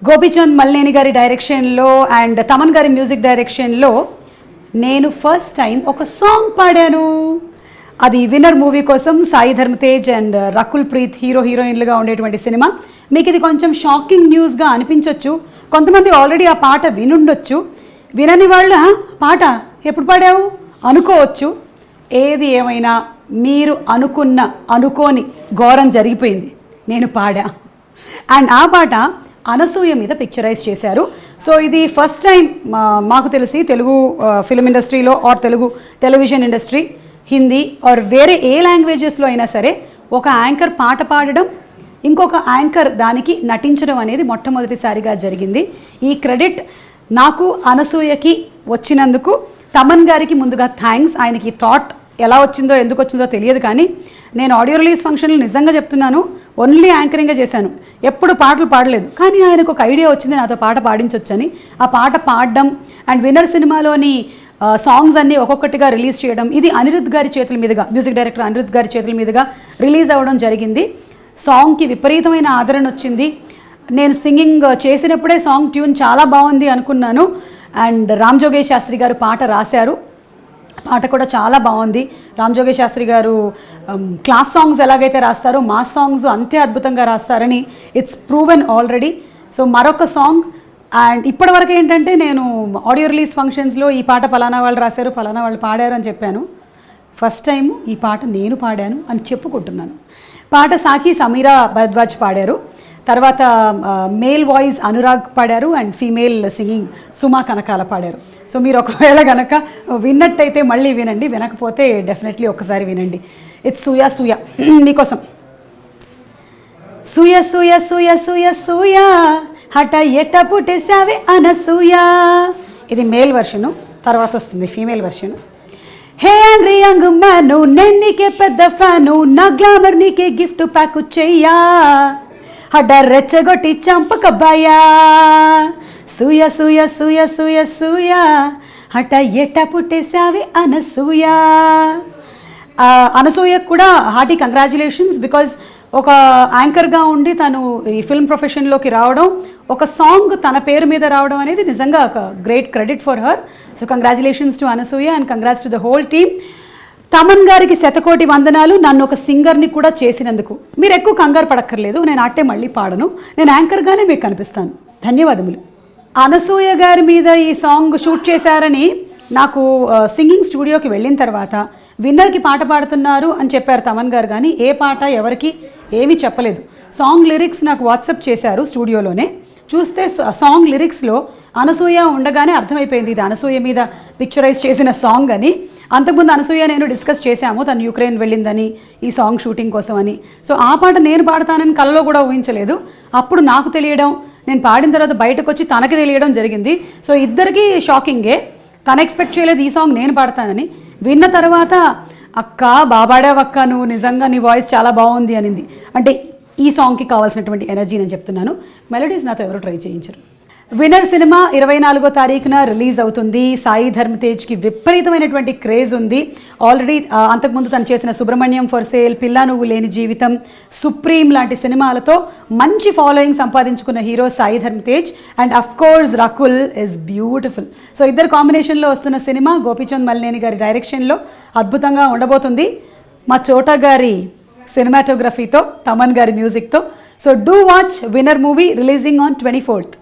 గోపీచంద్ మల్లేని గారి డైరెక్షన్లో అండ్ తమన్ గారి మ్యూజిక్ డైరెక్షన్లో నేను ఫస్ట్ టైం ఒక సాంగ్ పాడాను. అది విన్నర్ మూవీ కోసం సాయి ధర్మ తేజ్ అండ్ రకుల్ ప్రీత్ హీరోయిన్లుగా ఉండేటువంటి సినిమా. మీకు ఇది కొంచెం షాకింగ్ న్యూస్గా అనిపించవచ్చు. కొంతమంది ఆల్రెడీ ఆ పాట వినుండొచ్చు. వినని వాళ్ళ పాట ఎప్పుడు పాడావు అనుకోవచ్చు. ఏది ఏమైనా మీరు అనుకోని ఘోరం జరిగిపోయింది. నేను పాడా అండ్ ఆ పాట అనసూయ మీద పిక్చరైజ్ చేశారు. సో ఇది ఫస్ట్ టైం మాకు తెలిసి తెలుగు ఫిల్మ్ ఇండస్ట్రీలో or Telugu television industry, Hindi or వేరే ఏ లాంగ్వేజెస్లో అయినా సరే ఒక యాంకర్ పాట పాడడం, ఇంకొక యాంకర్ దానికి నటించడం అనేది మొట్టమొదటిసారిగా జరిగింది. ఈ క్రెడిట్ నాకు అనసూయకి వచ్చినందుకు తమన్ గారికి ముందుగా థ్యాంక్స్. ఆయనకి థాట్ ఎలా వచ్చిందో ఎందుకు వచ్చిందో తెలియదు, కానీ నేను ఆడియో రిలీజ్ ఫంక్షన్లో నిజంగా చెప్తున్నాను, ఓన్లీ యాంకరింగ్గా చేశాను, ఎప్పుడు పాటలు పాడలేదు. కానీ ఆయనకు ఒక ఐడియా వచ్చింది నాతో పాట పాడించవచ్చని. ఆ పాట పాడడం అండ్ విన్నర్ సినిమాలోని సాంగ్స్ అన్నీ ఒక్కొక్కటిగా రిలీజ్ చేయడం, ఇది అనిరుద్ధ్ గారి చేతుల మీదుగా, మ్యూజిక్ డైరెక్టర్ అనిరుద్ధ్ గారి చేతుల మీదుగా రిలీజ్ అవ్వడం జరిగింది. సాంగ్కి విపరీతమైన ఆదరణ వచ్చింది. నేను సింగింగ్ చేసినప్పుడే సాంగ్ ట్యూన్ చాలా బాగుంది అనుకున్నాను. అండ్ రామ్ జోగేష్ శాస్త్రి గారు పాట రాశారు. పాట కూడా చాలా బాగుంది. రామ్ జోగేష్ శాస్త్రి గారు క్లాస్ సాంగ్స్ ఎలాగైతే రాస్తారో మాస్ సాంగ్స్ అంతే అద్భుతంగా రాస్తారని ఇట్స్ ప్రూవెన్ ఆల్రెడీ. సో మరొక సాంగ్. అండ్ ఇప్పటివరకు ఏంటంటే నేను ఆడియో రిలీజ్ ఫంక్షన్స్లో ఈ పాట ఫలానా వాళ్ళు రాశారు, ఫలానా వాళ్ళు పాడారు అని చెప్పాను. ఫస్ట్ టైం ఈ పాట నేను పాడాను అని చెప్పుకుంటున్నాను. పాట సాకి సమీరా భరద్వాజ్ పాడారు. తర్వాత మేల్ వాయిస్ అనురాగ్ పాడారు అండ్ ఫీమేల్ సింగింగ్ సుమా కనకాల పాడారు. సో మీరు ఒకవేళ కనుక విన్నట్టయితే మళ్ళీ వినండి, వినకపోతే డెఫినెట్లీ ఒక్కసారి వినండి. ఇట్స్ సూయా సూయా మీకోసం. సూయ సూయ సూయ సూయ సూయా హఠ ఎట్ట పుట్టేసావే అనసూయా. ఇది మేల్ వర్షను. తర్వాత వస్తుంది ఫీమేల్ వర్షను. హే యాంగ్రీ యంగ్ మ్యాను, నేను నీకే పెద్ద ఫ్యాను, నా గ్లామర్ నీకే గిఫ్ట్ ప్యాక్ చెయ్యా, హడ్డ రెచ్చగొట్టి చంపకబ్బాయా, సూయ సూయ సూయ సూయ సూయ హఠ ఎట్ట పుట్టేసావే అనసూయా. అనసూయకు కూడా హార్టీ కంగ్రాచులేషన్స్. బికాజ్ ఒక యాంకర్గా ఉండి తను ఈ ఫిల్మ్ ప్రొఫెషన్లోకి రావడం, ఒక సాంగ్ తన పేరు మీద రావడం అనేది నిజంగా ఒక great credit for her. So congratulations to Anasuya and congrats to the whole team. Thaman గారికి శతకోటి వందనాలు, నన్ను ఒక సింగర్ని కూడా చేసినందుకు. మీరు ఎక్కువ కంగారు పడక్కర్లేదు, నేను ఆటే మళ్ళీ పాడను, నేను యాంకర్గానే మీకు కనిపిస్తాను. ధన్యవాదములు. అనసూయ గారి మీద ఈ సాంగ్ షూట్ చేశారని నాకు సింగింగ్ స్టూడియోకి వెళ్ళిన తర్వాత విన్నర్కి పాట పాడుతున్నారు అని చెప్పారు తమన్ గారు, కానీ ఏ పాట ఎవరికి ఏమీ చెప్పలేదు. సాంగ్ లిరిక్స్ నాకు వాట్సాప్ చేశారు స్టూడియోలోనే. చూస్తే సాంగ్ లిరిక్స్లో అనసూయ ఉండగానే అర్థమైపోయింది ఇది అనసూయ మీద పిక్చరైజ్ చేసిన సాంగ్ అని. అంతకుముందు అనసూయ నేను డిస్కస్ చేశాము, తను యుక్రెయిన్ వెళ్ళిందని ఈ సాంగ్ షూటింగ్ కోసం అని. సో ఆ పాట నేను పాడతానని కలలో కూడా ఊహించలేదు. అప్పుడు నాకు తెలియడం, నేను పాడిన తర్వాత బయటకు వచ్చి తనకి తెలియడం జరిగింది. సో ఇద్దరికీ షాకింగే. తను ఎక్స్పెక్ట్ చేయలేదు ఈ సాంగ్ నేను పాడతానని. విన్న తర్వాత అక్క బాబాడావక్క, నువ్వు నిజంగా నీ వాయిస్ చాలా బాగుంది అనింది. అంటే ఈ సాంగ్కి కావాల్సినటువంటి ఎనర్జీ నేను చెప్తున్నాను. మెలోడీస్ నాతో ఎవరు ట్రై చేయించరు. విన్నర్ సినిమా 24వ తారీఖున రిలీజ్ అవుతుంది. సాయి ధర్మ తేజ్కి విపరీతమైనటువంటి క్రేజ్ ఉంది. ఆల్రెడీ అంతకుముందు తను చేసిన సుబ్రహ్మణ్యం ఫర్ సేల్, పిల్లా నువ్వు లేని జీవితం, సుప్రీం లాంటి సినిమాలతో మంచి ఫాలోయింగ్ సంపాదించుకున్న హీరో సాయి ధర్మ Tej. And of course Rakul is beautiful. So ఇద్దరు కాంబినేషన్లో వస్తున్న సినిమా గోపీచంద్ మల్లేని గారి డైరెక్షన్లో అద్భుతంగా ఉండబోతుంది. మా చోటా గారి సినిమాటోగ్రఫీతో, తమన్ గారి మ్యూజిక్తో. So do watch Winner movie releasing on 24th.